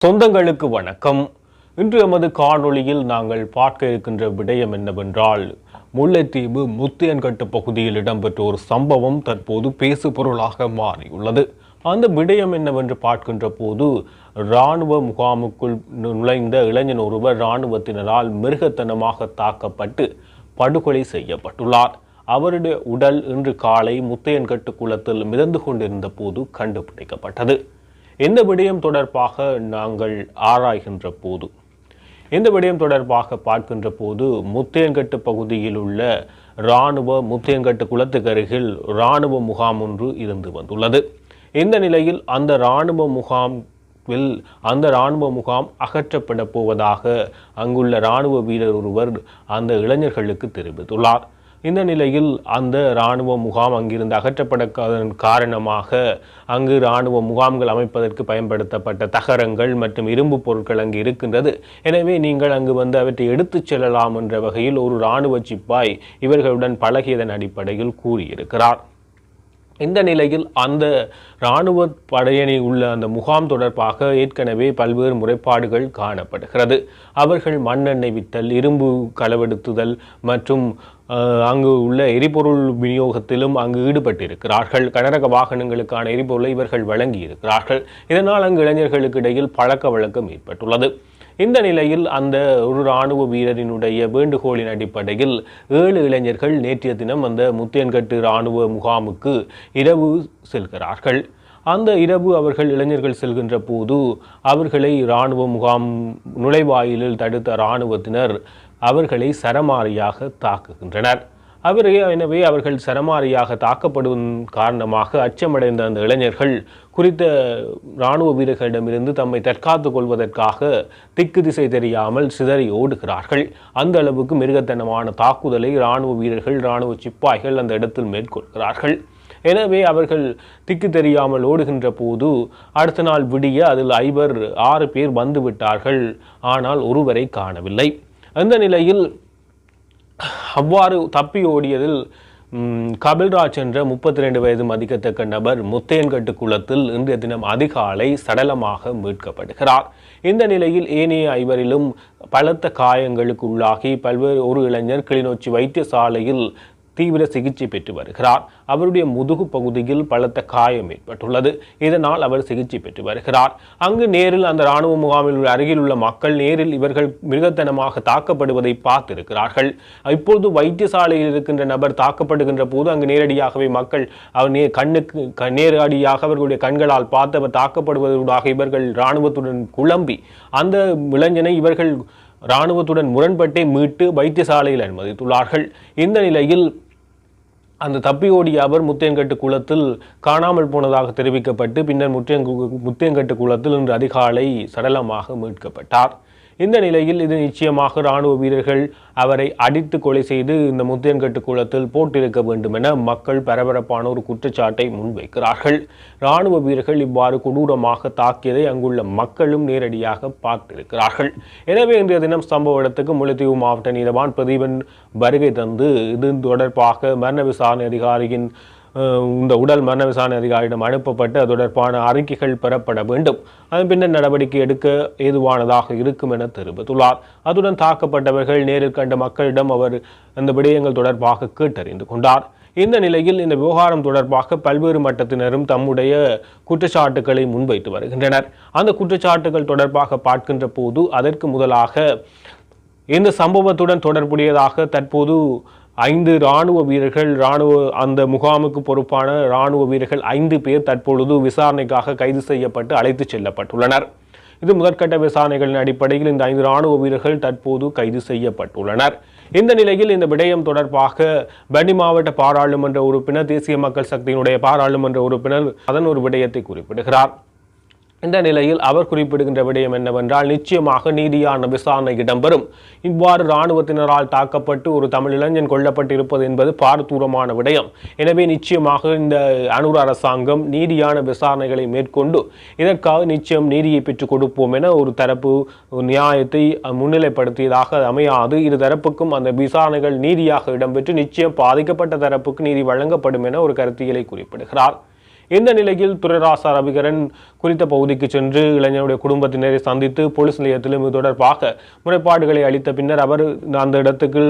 சொந்தங்களுக்கு வணக்கம். இன்று எமது காணொளியில் நாங்கள் பார்க்க இருக்கின்ற விடயம் என்னவென்றால், முல்லைத்தீவு முத்தியன்கட்டு பகுதியில் இடம்பெற்ற ஒரு சம்பவம் தற்போது பேசு பொருளாக மாறியுள்ளது. அந்த விடயம் என்னவென்று பார்க்கின்ற போது, இராணுவ முகாமுக்குள் நுழைந்த இளைஞன் ஒருவர் இராணுவத்தினரால் மிருகத்தனமாக தாக்கப்பட்டு படுகொலை செய்யப்பட்டுள்ளார். அவருடைய உடல் இன்று காலை முத்தையன்கட்டு குளத்தில் மிதந்து கொண்டிருந்த போது கண்டுபிடிக்கப்பட்டது. இந்த விடயம் தொடர்பாக நாங்கள் ஆராய்கின்ற போது, இந்த விடயம் தொடர்பாக பார்க்கின்ற போது, முத்தையன்கட்டு பகுதியில் உள்ள முத்தையன்கட்டு குளத்துக்கு அருகில் இராணுவ முகாம் ஒன்று இருந்து வந்துள்ளது. இந்த நிலையில் அந்த இராணுவ முகாம் அகற்றப்பட போவதாக அங்குள்ள இராணுவ வீரர் ஒருவர் அந்த இளைஞர்களுக்கு தெரிவித்துள்ளார். இந்த நிலையில் அந்த இராணுவ முகாம் அங்கிருந்து அகற்றப்பட காரணமாக அங்கு இராணுவ முகாம்கள் அமைப்பதற்கு பயன்படுத்தப்பட்ட தகரங்கள் மற்றும் இரும்பு பொருட்கள் அங்கு இருக்கின்றது. எனவே நீங்கள் அங்கு வந்து அவற்றை எடுத்துச் செல்லலாம் என்ற வகையில் ஒரு இராணுவ சிப்பாய் இவர்களுடன் பழகியதன் அடிப்படையில் கூறியிருக்கிறார். இந்த நிலையில் அந்த இராணுவ படையணி உள்ள அந்த முகாம் தொடர்பாக ஏற்கனவே பல்வேறு முறைப்பாடுகள் காணப்படுகிறது. அவர்கள் மண்ணெண்ணெய் வித்தல், இரும்பு களவெடுத்துதல் மற்றும் அங்கு உள்ள எரிபொருள் விநியோகத்திலும் அங்கு ஈடுபட்டிருக்கிறார்கள். கனரக வாகனங்களுக்கான எரிபொருளை இவர்கள் வழங்கி இருக்கிறார்கள். இதனால் அங்கு இளைஞர்களுக்கு இடையில் பழக்க வழக்கம் ஏற்பட்டுள்ளது. இந்த நிலையில் அந்த ஒரு இராணுவ வீரரினுடைய வேண்டுகோளின் அடிப்படையில் 7 இளைஞர்கள் நேற்றைய தினம் அந்த முத்தையன்கட்டு இராணுவ முகாமுக்கு இரவு செல்கிறார்கள். அந்த இரவு இளைஞர்கள் செல்கின்ற போது அவர்களை இராணுவ முகாம் நுழைவாயிலில் தடுத்த இராணுவத்தினர் அவர்களை சரமாரியாக தாக்குகின்றனர். எனவே அவர்கள் சரமாரியாக தாக்கப்படுவதன் காரணமாக அச்சமடைந்த அந்த இளைஞர்கள் குறித்த இராணுவ வீரர்களிடமிருந்து தம்மை தற்காத்துக் கொள்வதற்காக திக்கு திசை தெரியாமல் சிதறி ஓடுகிறார்கள். அந்த அளவுக்கு மிருகத்தனமான தாக்குதலை இராணுவ வீரர்கள், இராணுவ சிப்பாய்கள் அந்த இடத்தில் மேற்கொள்கிறார்கள். எனவே அவர்கள் திக்கு தெரியாமல் ஓடுகின்ற போது அடுத்த நாள் விடிய அதில் 6 பேர் வந்துவிட்டார்கள். ஆனால் ஒருவரை காணவில்லை. அந்த நிலையில் அவ்வாறு தப்பி ஓடியதில் கபில்ராஜ் என்ற 32 வயது மதிக்கத்தக்க நபர் முத்தையன்கட்டு குளத்தில் இன்றைய தினம் அதிகாலை சடலமாக மீட்கப்படுகிறார். இந்த நிலையில் ஏனைய 5 பலத்த காயங்களுக்கு உள்ளாகி ஒரு இளைஞர் கிளிநொச்சி வைத்தியசாலையில் தீவிர சிகிச்சை பெற்று வருகிறார். அவருடைய முதுகு பகுதியில் பலத்த காயம் ஏற்பட்டுள்ளது. இதனால் அவர் சிகிச்சை பெற்று வருகிறார். அங்கு நேரில் அந்த இராணுவ முகாமில் அருகில் உள்ள மக்கள் நேரில் இவர்கள் மிருகத்தனமாக தாக்கப்படுவதை பார்த்திருக்கிறார்கள். இப்போது வைத்தியசாலையில் இருக்கின்ற நபர் தாக்கப்படுகின்ற போது அங்கு நேரடியாகவே மக்கள் நேரடியாக அவர்களுடைய கண்களால் பார்த்து அவர் தாக்கப்படுவதற்காக இவர்கள் இராணுவத்துடன் குழம்பி அந்த இளைஞனை இவர்கள் இராணுவத்துடன் முரண்பட்டை மீட்டு வைத்தியசாலையில் அனுமதித்துள்ளார்கள். இந்த நிலையில் அந்த தப்பி ஓடிய அவர் முத்தையன்கட்டு குளத்தில் காணாமல் போனதாக தெரிவிக்கப்பட்டு பின்னர் முத்தையன்கட்டு குளத்தில் இன்று அதிகாலை சடலமாக மீட்கப்பட்டார். இந்த நிலையில் இது நிச்சயமாக இராணுவ வீரர்கள் அவரை அடித்து கொலை செய்து இந்த முத்தையன்கட்டு குளத்தில் போட்டிருக்க வேண்டும் என மக்கள் பரபரப்பான ஒரு குற்றச்சாட்டை முன்வைக்கிறார்கள். இராணுவ வீரர்கள் இவ்வாறு கொடூரமாக தாக்கியதை அங்குள்ள மக்களும் நேரடியாக பார்த்திருக்கிறார்கள். எனவே இன்றைய தினம் சம்பவ இடத்துக்கு முல்லைத்தீவு மாவட்ட நீதவான் பிரதீபன் வருகை தந்து இது தொடர்பாக மரண விசாரணை அதிகாரியின் இந்த உடல் மரண விசாரணை அதிகாரியிடம் அனுப்பப்பட்டு அது தொடர்பான அறிக்கைகள் பெறப்பட வேண்டும். அதன் பின்னர் நடவடிக்கை எடுக்க ஏதுவானதாக இருக்கும் என தெரிவித்துள்ளார். அதுடன் தாக்கப்பட்டவர்கள் நேரில் கண்ட மக்களிடம் அவர் அந்த விடயங்கள் தொடர்பாக கேட்டறிந்து கொண்டார். இந்த நிலையில் இந்த விவகாரம் தொடர்பாக பல்வேறு மட்டத்தினரும் தம்முடைய குற்றச்சாட்டுக்களை முன்வைத்து வருகின்றனர். அந்த குற்றச்சாட்டுகள் தொடர்பாக பார்க்கின்ற போது அதற்கு முதலாக இந்த சம்பவத்துடன் தொடர்புடையதாக தற்போது 5 இராணுவ வீரர்கள் அந்த முகாமுக்கு பொறுப்பான இராணுவ வீரர்கள் 5 பேர் தற்பொழுது விசாரணைக்காக கைது செய்யப்பட்டு அழைத்துச் செல்லப்பட்டுள்ளனர். இது முதற்கட்ட விசாரணைகளின் அடிப்படையில் இந்த 5 இராணுவ வீரர்கள் தற்போது கைது செய்யப்பட்டுள்ளனர். இந்த நிலையில் இந்த விடயம் தொடர்பாக வன்னி மாவட்ட பாராளுமன்ற உறுப்பினர், தேசிய மக்கள் சக்தியினுடைய பாராளுமன்ற உறுப்பினர் அதன் ஒரு விடயத்தை குறிப்பிடுகிறார். இந்த நிலையில் அவர் குறிப்பிடுகின்ற விடயம் என்னவென்றால், நிச்சயமாக நீதியான விசாரணை இடம்பெறும். இவ்வாறு இராணுவத்தினரால் தாக்கப்பட்டு ஒரு தமிழ் இளைஞன் கொல்லப்பட்டிருப்பது என்பது பாரதூரமான விடயம். எனவே நிச்சயமாக இந்த அனுர அரசாங்கம் நீதியான விசாரணைகளை மேற்கொண்டு இதற்காக நிச்சயம் நீதியை பெற்றுக் கொடுப்போம் என ஒரு தரப்பு நியாயத்தை முன்னிலைப்படுத்தியதாக அமையாது. இரு தரப்புக்கும் அந்த விசாரணைகள் நீதியாக இடம்பெற்று நிச்சயம் பாதிக்கப்பட்ட தரப்புக்கு நீதி வழங்கப்படும் என ஒரு கருத்தியலை குறிப்பிடுகிறார். இந்த நிலையில் துரைராசா ரவிகரன் குறித்த பகுதிக்கு சென்று இளைஞருடைய குடும்பத்தினரை சந்தித்து போலீஸ் நிலையத்திலும் இது தொடர்பாக முறைப்பாடுகளை அளித்த பின்னர் அவர் அந்த இடத்துக்கு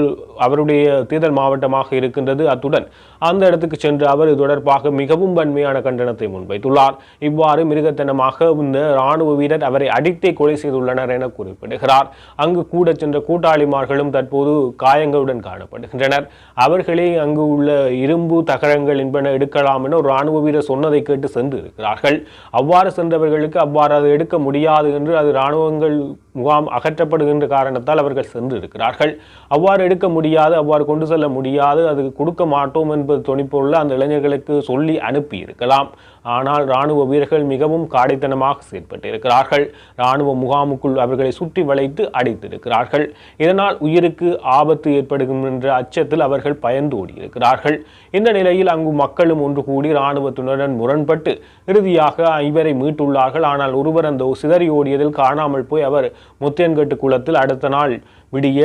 அவருடைய தேர்தல் மாவட்டமாக இருக்கின்றது. அத்துடன் அந்த இடத்துக்கு சென்று அவர் இது தொடர்பாக மிகவும் வன்மையான கண்டனத்தை முன்வைத்துள்ளார். இவ்வாறு மிருகத்தனமாக இந்த இராணுவ வீரர் அவரை அடித்தே கொலை செய்துள்ளனர் என குறிப்பிடுகிறார். அங்கு கூட சென்ற கூட்டாளிமார்களும் தற்போது காயங்களுடன் காணப்படுகின்றனர். அவர்களே அங்கு உள்ள இரும்பு தகரங்கள் என்பன எடுக்கலாம் என ஒரு இராணுவ வீரர் சொன்னதை கேட்டு சென்று இருக்கிறார்கள். அவ்வாறு சென்றவர்களுக்கு அவ்வாறு அதை எடுக்க முடியாது என்று அது இராணுவங்கள் முகாம் அகற்றப்படுகின்ற காரணத்தால் அவர்கள் சென்று இருக்கிறார்கள். அவ்வாறு எடுக்க முடியாது, அவ்வாறு கொண்டு செல்ல முடியாது, அது கொடுக்க மாட்டோம் என்பது துணிப்புள்ள அந்த இளைஞர்களுக்கு சொல்லி அனுப்பி இருக்கலாம். ஆனால் இராணுவ வீரர்கள் மிகவும் காடைத்தனமாக செயற்பட்டிருக்கிறார்கள். இராணுவ முகாமுக்குள் அவர்களை சுற்றி வளைத்து அடித்திருக்கிறார்கள். இதனால் உயிருக்கு ஆபத்து ஏற்படும் என்ற அச்சத்தில் அவர்கள் பயந்து ஓடியிருக்கிறார்கள். இந்த நிலையில் அங்கு மக்களும் ஒன்று கூடி இராணுவத்தினருடன் முரண்பட்டு இறுதியாக இவரை மீட்டுள்ளார்கள். ஆனால் ஒருவர் அந்த சிதறி ஓடியதில் காணாமல் போய் அவர் முத்தியன்கட்டு குளத்தில் அடுத்த நாள் விடிய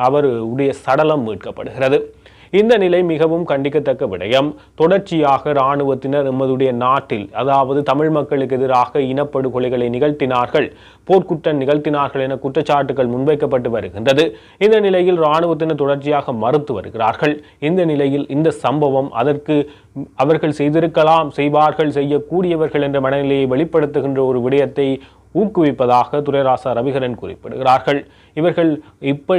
அவருடைய சடலம் மீட்கப்படுகிறது. இந்த நிலை மிகவும் கண்டிக்கத்தக்க விடயம். தொடர்ச்சியாக இராணுவத்தினர் எமதுடைய நாட்டில், அதாவது தமிழ் மக்களுக்கு எதிராக இனப்படுகொலைகளை நிகழ்த்தினார்கள், போர்க்குற்றம் நிகழ்த்தினார்கள் என குற்றச்சாட்டுகள் முன்வைக்கப்பட்டு வருகின்றது. இந்த நிலையில் இராணுவத்தினர் தொடர்ச்சியாக மறுத்து வருகிறார்கள். இந்த நிலையில் இந்த சம்பவம் அதற்கு அவர்கள் செய்திருக்கலாம், செய்வார்கள், செய்யக்கூடியவர்கள் என்ற மனநிலையை வெளிப்படுத்துகின்ற ஒரு விடயத்தை ஊக்குவிப்பதாக துரைராசா ரவிகரன் குறிப்பிடுகிறார்கள். இவர்கள்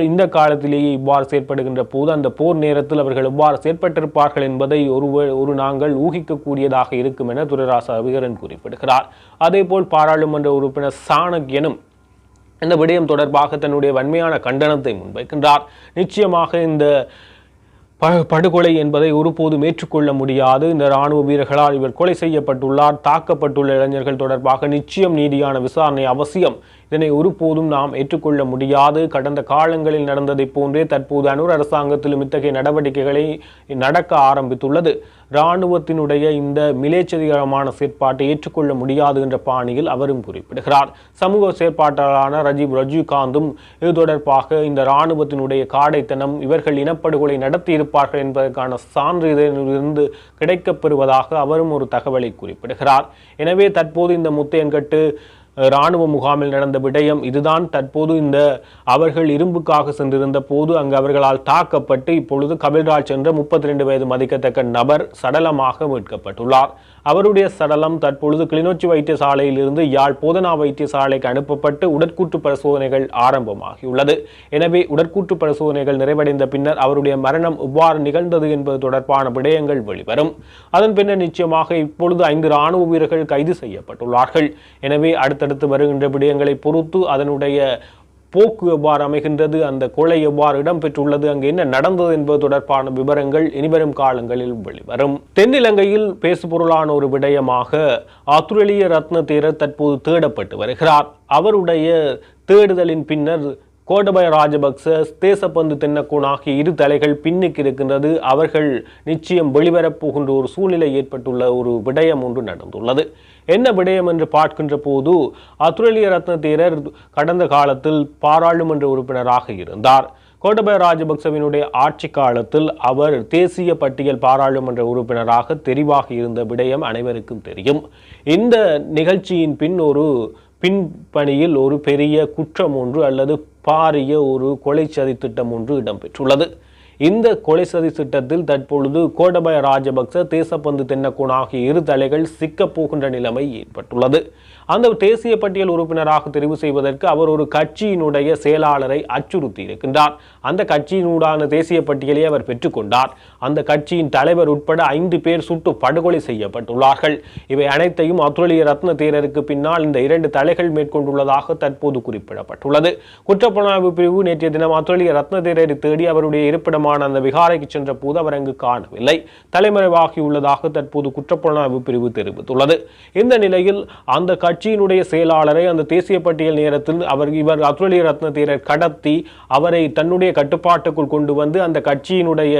இந்த காலத்திலேயே இவ்வாறு செயற்படுகின்ற போது அந்த போர் நேரத்தில் அவர்கள் எவ்வாறு செயற்பட்டிருப்பார்கள் என்பதை ஒரு நாங்கள் ஊகிக்கக்கூடியதாக இருக்கும் என துரைராசா ரவிகரன் குறிப்பிடுகிறார். அதேபோல் பாராளுமன்ற உறுப்பினர் சாணக்கியனும் இந்த விடயம் தொடர்பாக தன்னுடைய வன்மையான கண்டனத்தை முன்வைக்கின்றார். நிச்சயமாக இந்த படுகொலை என்பதை ஒருபோதும் ஏற்றுக்கொள்ள முடியாது. இந்த இராணுவ வீரர்களால் இவர் கொலை செய்யப்பட்டுள்ளார். தாக்கப்பட்டுள்ள இளைஞர்கள் தொடர்பாக நிச்சயம் நீதியான விசாரணை அவசியம். இதனை ஒருபோதும் நாம் ஏற்றுக்கொள்ள முடியாது. கடந்த காலங்களில் நடந்ததை போன்றே தற்போது அனுர் அரசாங்கத்திலும் இத்தகைய நடவடிக்கைகளை நடக்க ஆரம்பித்துள்ளது. இராணுவத்தினுடைய இந்த மிலேச்சதிகரமான செயற்பாட்டை ஏற்றுக்கொள்ள முடியாது என்ற பாணியில் அவரும் குறிப்பிடுகிறார். சமூக செயற்பாட்டாளரான ரஜினிகாந்தும் இது தொடர்பாக இந்த இராணுவத்தினுடைய காடைத்தனம், இவர்கள் இனப்படுகொலை நடத்தியிருப்பார்கள் என்பதற்கான சான்றிதழிலிருந்து கிடைக்கப்பெறுவதாக அவரும் ஒரு தகவலை குறிப்பிடுகிறார். எனவே தற்போது இந்த முத்தையன்கட்டு இராணுவ முகாமில் நடந்த விடயம் இதுதான். தற்போது இந்த அவர்கள் இரும்புக்காக சென்றிருந்த போது அங்கு அவர்களால் தாக்கப்பட்டு இப்பொழுது கபில்ராஜ் என்ற 32 வயது மதிக்கத்தக்க நபர் சடலமாக மீட்கப்பட்டுள்ளார். அவருடைய சடலம் தற்பொழுது கிளிநொச்சி வைத்தியசாலையில் இருந்து யாழ் போதனா வைத்தியசாலைக்கு அனுப்பப்பட்டு உடற்கூற்று பரிசோதனைகள் ஆரம்பமாகியுள்ளது. எனவே உடற்கூற்று பரிசோதனைகள் நிறைவடைந்த பின்னர் அவருடைய மரணம் எவ்வாறு நிகழ்ந்தது என்பது தொடர்பான விடயங்கள் வெளிவரும். அதன் பின்னர் நிச்சயமாக இப்பொழுது 5 இராணுவ வீரர்கள் கைது செய்யப்பட்டுள்ளார்கள். எனவே அடுத்தடுத்து வருகின்ற விடயங்களை பொறுத்து அதனுடைய போக்கு எவ்வாறு அமைகின்றது, அந்த கொலை எவ்வாறு இடம்பெற்றுள்ளது, அங்கு என்ன நடந்தது என்பது தொடர்பான விவரங்கள் இனிவரும் காலங்களில் வெளிவரும். தென்னிலங்கையில் பேசுபொருளான ஒரு விடயமாக ஆத்துரலிய ரத்ன தேரர் தற்போது தேடப்பட்டு வருகிறார். அவருடைய தேடுதலின் பின்னர் கோட்டபய ராஜபக்ச, தேசப்பந்து தென்னக்கோன் ஆகிய 2 தலைகள் பின்னுக்கு இருக்கின்றது. அவர்கள் நிச்சயம் வெளிவரப்போகின்ற ஒரு சூழ்நிலை ஏற்பட்டுள்ள ஒரு விடயம் ஒன்று நடந்துள்ளது. என்ன விடயம் என்று பார்க்கின்ற போது ஆத்துரலிய ரத்ன தேரர் கடந்த காலத்தில் பாராளுமன்ற உறுப்பினராக இருந்தார். கோட்டபய ராஜபக்சவினுடைய ஆட்சி காலத்தில் அவர் தேசிய பட்டியல் பாராளுமன்ற உறுப்பினராக தெரிவாக இருந்த விடயம் அனைவருக்கும் தெரியும். இந்த நிகழ்ச்சியின் பின்பணியில் ஒரு பெரிய குற்றம் ஒன்று அல்லது பாரிய ஒரு கொலை சதி திட்டம் ஒன்று இடம்பெற்றுள்ளது. இந்த கொலை சதி திட்டத்தில் தற்பொழுது கோட்டபய ராஜபக்ச, தேசப்பந்து தென்னக்கோன் ஆகிய 2 தலைகள் சிக்கப் போகின்ற நிலைமை ஏற்பட்டுள்ளது. அந்த தேசிய பட்டியல் உறுப்பினராக தெரிவு செய்வதற்கு அவர் ஒரு கட்சியினுடைய செயலாளரை அச்சுறுத்தி இருக்கின்றார். அந்த கட்சியினூடான தேசிய பட்டியலை அவர் பெற்றுக்கொண்டார். அந்த கட்சியின் தலைவர் உட்பட 5 பேர் சுட்டு படுகொலை செய்யப்பட்டுள்ளார்கள். இவை அனைத்தையும் ஆத்துரலிய ரத்ன தேரருக்கு பின்னால் இந்த 2 தலைகள் மேற்கொண்டுள்ளதாக தற்போது குறிப்பிடப்பட்டுள்ளது. குற்றப்புலனாய்வு பிரிவு நேற்றைய தினம் ஆத்துரலிய ரத்ன தேரரை தேடி அவருடைய இருப்பிடமான அந்த விகாரைக்கு சென்ற போது அவர் அங்கு காணவில்லை. தலைமறைவாகியுள்ளதாக தற்போது குற்றப்புலனாய்வு பிரிவு தெரிவித்துள்ளது. இந்த நிலையில் அந்த கட்சியினுடைய செயலாளரை அந்த தேசிய பட்டியல் நேரத்தில் இவர் ஆத்துரலிய ரத்ன தேரர் கடத்தி அவரை தன்னுடைய கட்டுப்பாட்டுக்குள் கொண்டு வந்து அந்த கட்சியினுடைய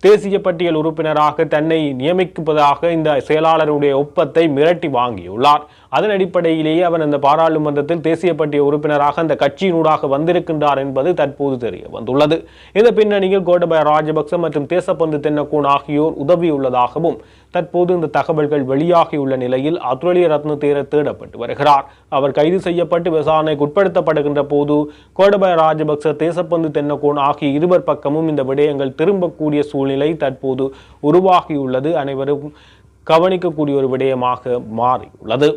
தேசிய பட்டியல் உறுப்பினராக தன்னை நியமிப்பதாக இந்த செயலாளருடைய ஒப்பத்தை மிரட்டி வாங்கியுள்ளார். அதன் அடிப்படையிலேயே அவர் அந்த பாராளுமன்றத்தில் தேசிய பட்டியல் உறுப்பினராக அந்த கட்சியினூடாக வந்திருக்கின்றார் என்பது தற்போது தெரிய வந்துள்ளது. இந்த பின்னணியில் கோட்டபாய ராஜபக்ச மற்றும் தேசப்பந்து தென்னக்கோன் ஆகியோர் உதவியுள்ளதாகவும் தற்போது இந்த தகவல்கள் வெளியாகியுள்ள நிலையில் அதுரலிய ரத்ன தேரர் தேடப்பட்டு வருகிறார். அவர் கைது செய்யப்பட்டு விசாரணைக்கு உட்படுத்தப்படுகின்ற போது கோட்டபாய ராஜபக்ச தேசப்பந்து தென்னக்கோன் ஆகிய இருவர் பக்கமும் இந்த விடயங்கள் திரும்பக்கூடிய சூழ்நிலை தற்போது உருவாகியுள்ளது. அனைவரும் கவனிக்கக்கூடிய ஒரு விடயமாக மாறியுள்ளது.